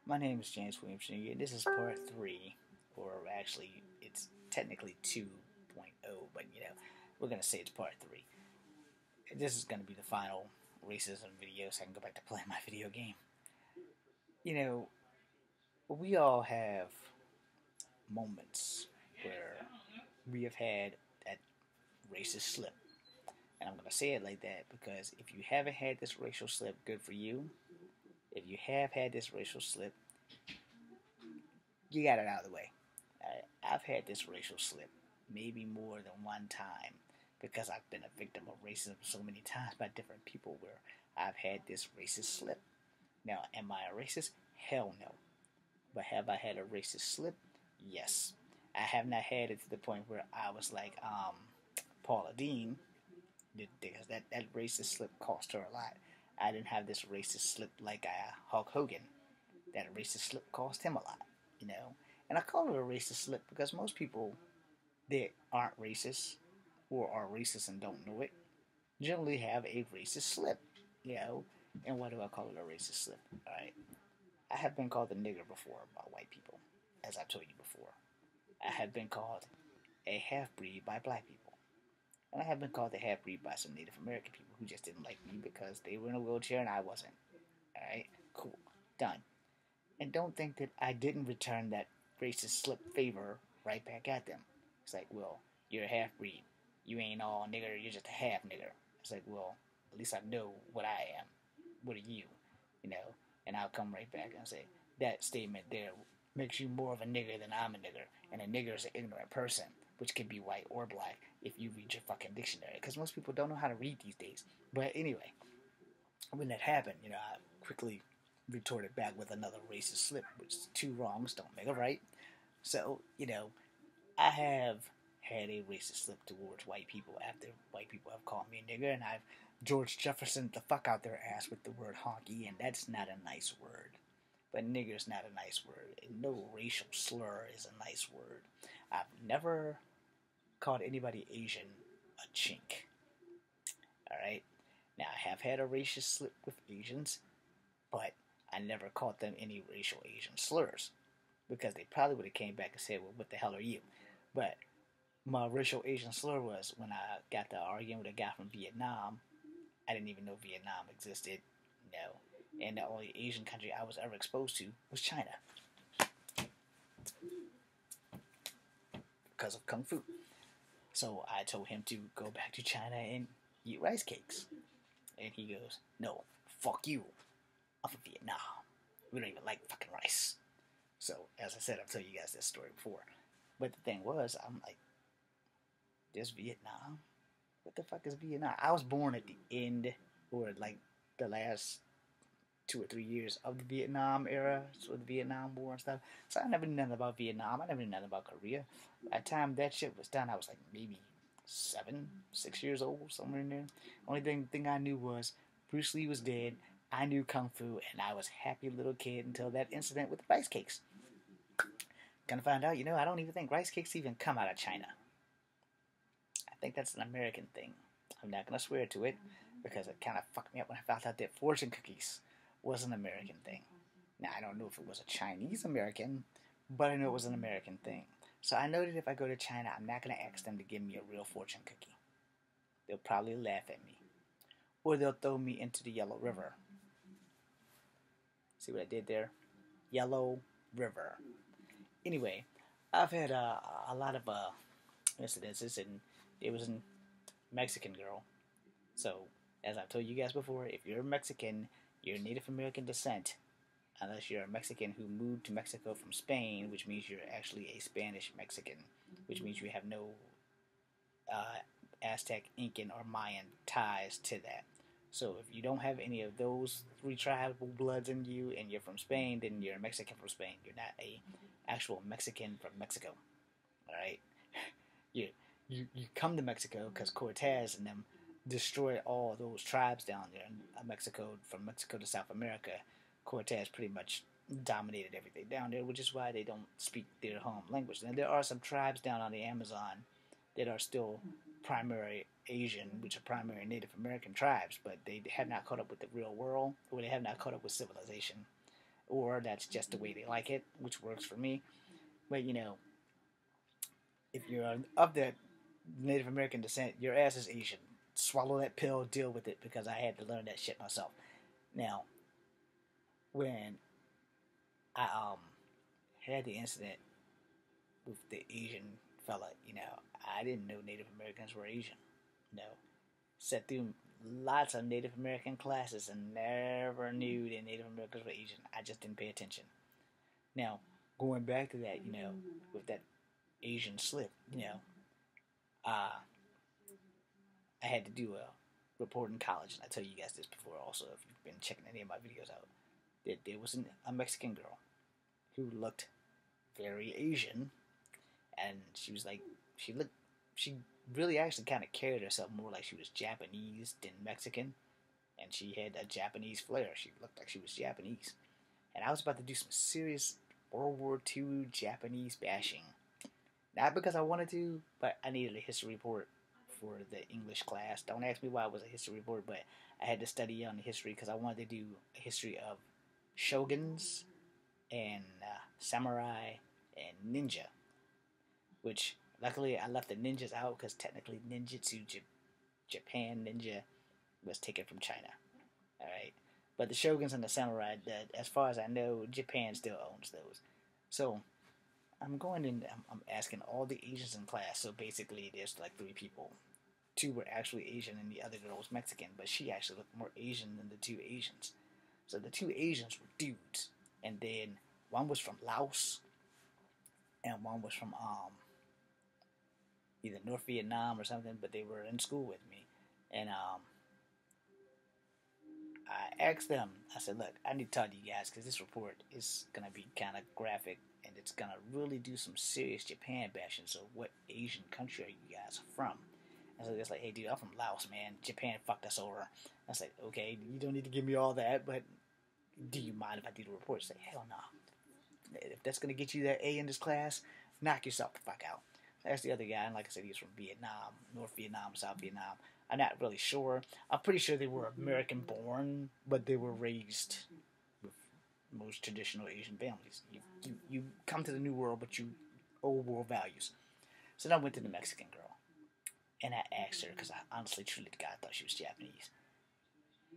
My name is James Williams Jr. This is part 3, or actually, it's technically 2.0, but we're going to say it's part 3. This is going to be the final racism video so I can go back to playing my video game. You know, we all have moments where we have had that racist slip. And I'm going to say it like that because if you haven't had this racial slip, good for you. If you have had this racial slip, you got it out of the way. I've had this racial slip maybe more than one time because I've been a victim of racism so many times by different people where I've had this racist slip. Now, am I a racist? Hell no. But have I had a racist slip? Yes. I have not had it to the point where I was like Paula Deen, because that racist slip cost her a lot. I didn't have this racist slip like Hulk Hogan. That racist slip cost him a lot. And I call it a racist slip because most people that aren't racist or are racist and don't know it generally have a racist slip. And why do I call it a racist slip? Alright. I have been called a nigger before by white people, as I've told you before. I have been called a half breed by black people. And I have been called a half breed by some Native American people who just didn't like me because they were in a wheelchair and I wasn't. Alright? Cool. Done. And don't think that I didn't return that racist slip favor right back at them. It's like, well, you're a half breed. You ain't all nigger, you're just a half nigger. It's like, well, at least I know what I am. What are you? And I'll come right back and say, that statement there makes you more of a nigger than I'm a nigger. And a nigger is an ignorant person, which can be white or black if you read your fucking dictionary. Because most people don't know how to read these days. But anyway, when that happened, I quickly retorted back with another racist slip, which is two wrongs don't make a right. So, I have had a racist slip towards white people after white people have called me a nigger, and I've George Jefferson the fuck out their ass with the word honky, and that's not a nice word. But nigger's not a nice word, and no racial slur is a nice word. I've never called anybody Asian a chink. Alright? Now, I have had a racist slip with Asians, but I never called them any racial Asian slurs because they probably would have came back and said, well, what the hell are you? But my racial Asian slur was when I got to arguing with a guy from Vietnam. I didn't even know Vietnam existed. No. And the only Asian country I was ever exposed to was China because of Kung Fu. So I told him to go back to China and eat rice cakes. And he goes, no, fuck you. I'm from Vietnam. We don't even like fucking rice. So, as I said, I've told you guys this story before. But the thing was, I'm like, there's Vietnam? What the fuck is Vietnam? I was born at the end, or like the last 2 or 3 years of the Vietnam era, so the Vietnam War and stuff. So I never knew nothing about Vietnam. I never knew nothing about Korea. By the time that shit was done, I was like maybe 6 years old, somewhere in there. Only thing I knew was Bruce Lee was dead. I knew Kung Fu, and I was a happy little kid until that incident with the rice cakes. Gonna find out, I don't even think rice cakes even come out of China. I think that's an American thing. I'm not gonna swear to it because it kind of fucked me up when I found out that fortune cookies was an American thing. Now, I don't know if it was a Chinese American, but I know it was an American thing. So I know that if I go to China, I'm not gonna ask them to give me a real fortune cookie. They'll probably laugh at me. Or they'll throw me into the Yellow River. See what I did there? Yellow River. Anyway, I've had a lot of incidences, and it was a Mexican girl. So, as I've told you guys before, if you're Mexican, you're Native American descent, unless you're a Mexican who moved to Mexico from Spain, which means you're actually a Spanish Mexican, which means you have no Aztec, Incan, or Mayan ties to that. So if you don't have any of those three tribal bloods in you and you're from Spain, then you're a Mexican from Spain. You're not a actual Mexican from Mexico. Alright? You come to Mexico because Cortez and them destroyed all those tribes down there in Mexico, from Mexico to South America. Cortez pretty much dominated everything down there, which is why they don't speak their home language. And there are some tribes down on the Amazon that are still primary Asian, which are primary Native American tribes, but they have not caught up with the real world, or they have not caught up with civilization. or that's just the way they like it, which works for me. But if you're of that Native American descent, your ass is Asian. Swallow that pill, deal with it, because I had to learn that shit myself. Now, when I had the incident with the Asian fella, I didn't know Native Americans were Asian. No, sat through lots of Native American classes and never knew that Native Americans were Asian. I just didn't pay attention. Now, going back to that, with that Asian slip, uh, I had to do a report in college, and I tell you guys this before also, if you've been checking any of my videos out, that there was a Mexican girl who looked very Asian, and she was like, she really actually kind of carried herself more like she was Japanese than Mexican, and she had a Japanese flair. She looked like she was Japanese. And I was about to do some serious World War II Japanese bashing. Not because I wanted to, but I needed a history report for the English class. Don't ask me why it was a history report, but I had to study on the history because I wanted to do a history of shoguns and samurai and ninja. Which, luckily, I left the ninjas out because technically ninjutsu, Japan ninja, was taken from China. Alright? But the shoguns and the samurai, as far as I know, Japan still owns those. So, I'm going in, I'm asking all the Asians in class. So basically, there's like 3 people. 2 were actually Asian and the other girl was Mexican, but she actually looked more Asian than the 2 Asians. So the 2 Asians were dudes. And then one was from Laos and one was from either North Vietnam or something, but they were in school with me. And I asked them, I said, look, I need to talk to you guys because this report is going to be kind of graphic and it's going to really do some serious Japan bashing. So what Asian country are you guys from? And so they're like, hey, dude, I'm from Laos, man. Japan fucked us over. I was like, okay, you don't need to give me all that, but do you mind if I do the report? Say, hell no. If that's going to get you that A in this class, knock yourself the fuck out. So that's the other guy, and like I said, he's from Vietnam, North Vietnam, South Vietnam. I'm not really sure. I'm pretty sure they were American born, but they were raised with most traditional Asian families. You come to the new world, but you old world values. So then I went to the Mexican girl, and I asked her, because I honestly, truly, the guy thought she was Japanese.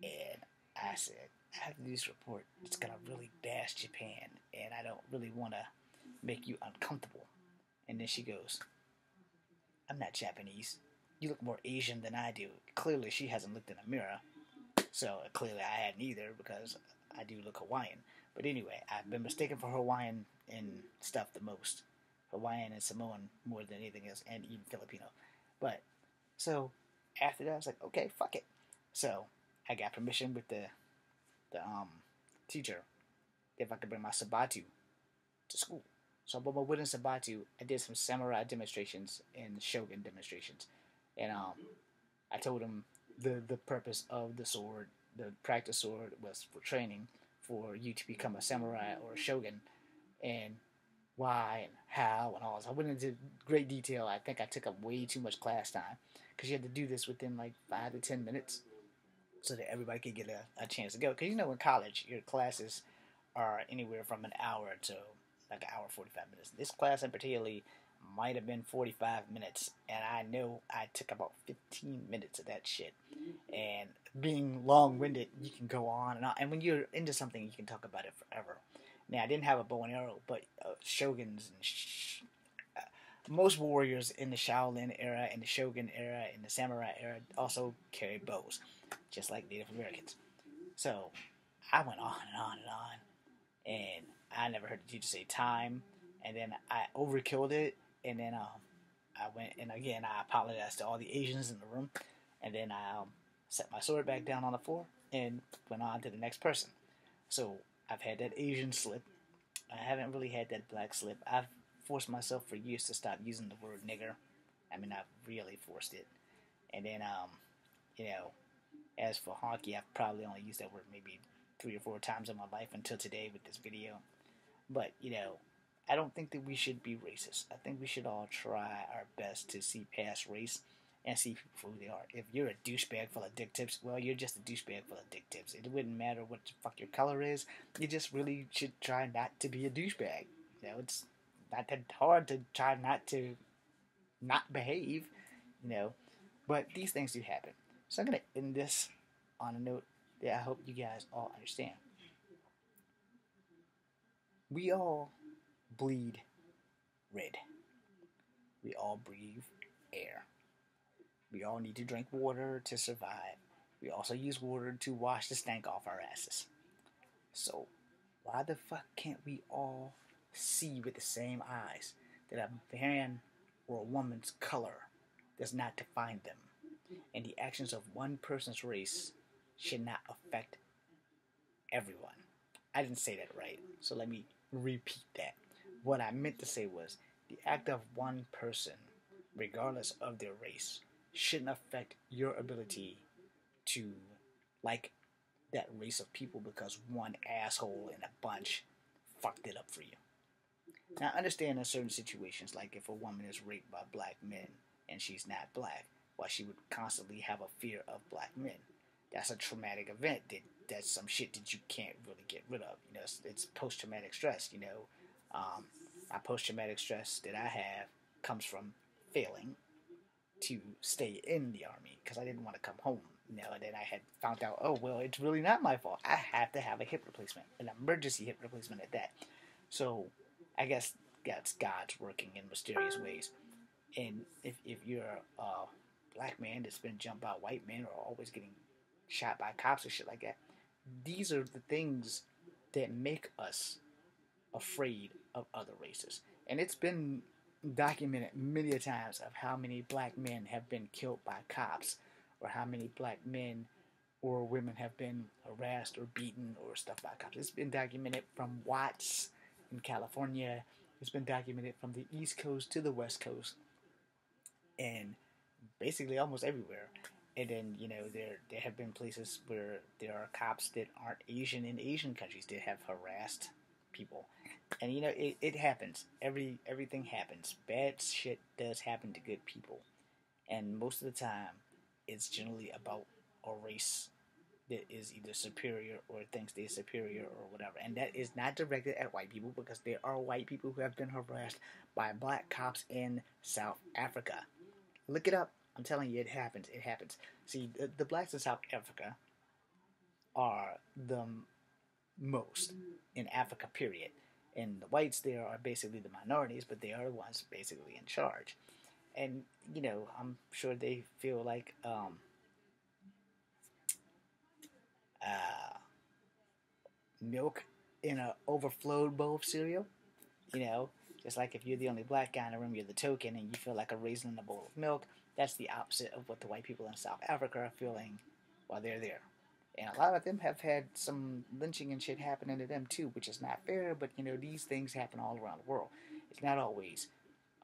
And I said, I have to do this report. It's going to really bash Japan, and I don't really want to make you uncomfortable. And then she goes, I'm not Japanese. You look more Asian than I do. Clearly, she hasn't looked in a mirror. So, clearly, I hadn't either because I do look Hawaiian. But anyway, I've been mistaken for Hawaiian and stuff the most. Hawaiian and Samoan more than anything else, and even Filipino. But, so, after that, I was like, okay, fuck it. So, I got permission with the teacher if I could bring my sabatu to school. So I brought my wooden sabatu. I did some samurai demonstrations and shogun demonstrations, and I told him the purpose of the sword, the practice sword, was for training for you to become a samurai or a shogun, and why and how and all this. I went into great detail. I think I took up way too much class time because you had to do this within like 5 to 10 minutes so that everybody could get a chance to go. Because in college, your classes are anywhere from an hour to like an hour 45 minutes. This class in particular might have been 45 minutes, and I know I took about 15 minutes of that shit. And being long-winded, you can go on and on. And when you're into something, you can talk about it forever. Now, I didn't have a bow and arrow, but shoguns and most warriors in the Shaolin era, in the Shogun era, in the Samurai era also carried bows, just like Native Americans. So I went on and on and on, and I never heard the teacher say time, and then I overkilled it, and then I went, and again I apologized to all the Asians in the room, and then I set my sword back down on the floor and went on to the next person. So I've had that Asian slip. I haven't really had that black slip. I've forced myself for years to stop using the word nigger. I mean, I've really forced it. And then, as for honky, I've probably only used that word maybe 3 or 4 times in my life until today with this video. But, I don't think that we should be racist. I think we should all try our best to see past race and see people for who they are. If you're a douchebag full of dick tips, well, you're just a douchebag full of dick tips. It wouldn't matter what the fuck your color is. You just really should try not to be a douchebag. It's not that hard to try not to not behave, you know. But these things do happen. So I'm gonna end this on a note that I hope you guys all understand. We all bleed red. We all breathe air. We all need to drink water to survive. We also use water to wash the stank off our asses. So, why the fuck can't we all see with the same eyes that a man or a woman's color does not define them, and the actions of one person's race should not affect everyone? I didn't say that right, so let me repeat that. What I meant to say was the act of one person, regardless of their race, shouldn't affect your ability to like that race of people because one asshole in a bunch fucked it up for you. Now, I understand in certain situations, like if a woman is raped by black men and she's not black, well, she would constantly have a fear of black men. That's a traumatic event. That's some shit that you can't really get rid of. It's post-traumatic stress. My post-traumatic stress that I have comes from failing to stay in the army because I didn't want to come home. And then I had found out, oh, well, it's really not my fault. I have to have a hip replacement, an emergency hip replacement at that. So I guess that's God's working in mysterious ways. And if you're a black man that's been jumped by white men or always getting shot by cops or shit like that, these are the things that make us afraid of other races. And it's been documented many a times of how many black men have been killed by cops, or how many black men or women have been harassed or beaten or stuff by cops. It's been documented from Watts in California. It's been documented from the East Coast to the West Coast, and basically almost everywhere. And then, there have been places where there are cops that aren't Asian in Asian countries that have harassed people. And it happens. Everything happens. Bad shit does happen to good people. And most of the time, it's generally about a race that is either superior or thinks they're superior or whatever. And that is not directed at white people, because there are white people who have been harassed by black cops in South Africa. Look it up. I'm telling you, it happens. It happens. See, the blacks in South Africa are the most in Africa, period. And the whites there are basically the minorities, but they are the ones basically in charge. And, I'm sure they feel like milk in a overflowed bowl of cereal. Just like if you're the only black guy in the room, you're the token, and you feel like a raisin in a bowl of milk. That's the opposite of what the white people in South Africa are feeling while they're there. And a lot of them have had some lynching and shit happening to them too, which is not fair, but these things happen all around the world. It's not always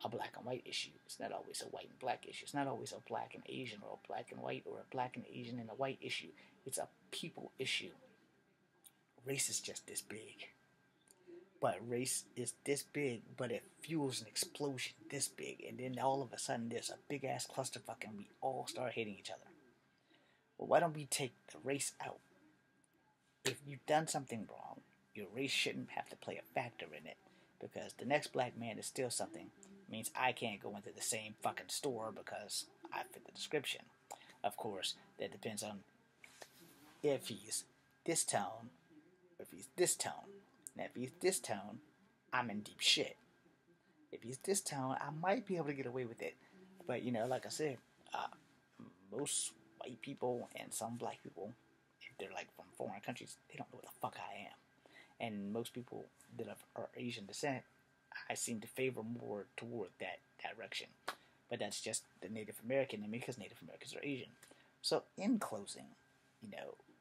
a black and white issue. It's not always a white and black issue. It's not always a black and Asian, or a black and white, or a black and Asian and a white issue. It's a people issue. Race is just this big. But race is this big, but it fuels an explosion this big, and then all of a sudden there's a big ass clusterfuck and we all start hating each other. Well, why don't we take the race out? If you've done something wrong, your race shouldn't have to play a factor in it, because the next black man to steal something means I can't go into the same fucking store because I fit the description. Of course, that depends on if he's this tone, or if he's this tone. And if he's this tone, I'm in deep shit. If he's this tone, I might be able to get away with it. But, like I said, most white people and some black people, if they're like from foreign countries, they don't know what the fuck I am. And most people that are Asian descent, I seem to favor more toward that direction. But that's just the Native American in me, because Native Americans are Asian. So in closing,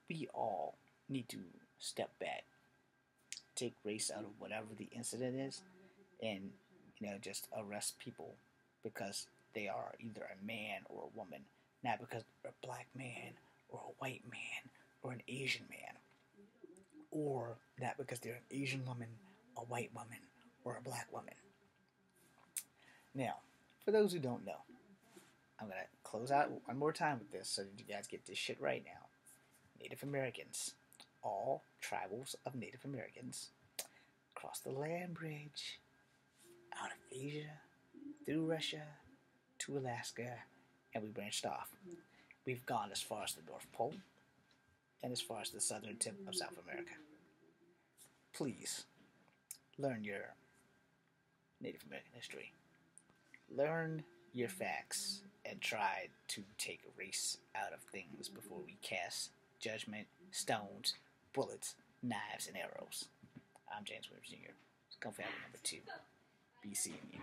we all need to step back, take race out of whatever the incident is, and just arrest people because they are either a man or a woman, not because they're a black man or a white man or an Asian man, or not because they're an Asian woman, a white woman, or a black woman. Now, for those who don't know, I'm going to close out one more time with this so that you guys get this shit right now. Native Americans. All tribals of Native Americans crossed the land bridge out of Asia, through Russia, to Alaska, and we branched off. We've gone as far as the North Pole and as far as the southern tip of South America. Please, learn your Native American history. Learn your facts and try to take race out of things before we cast judgment, stones, bullets, knives, and arrows. I'm James Williams Jr. Scum Family number 2. Be seeing you.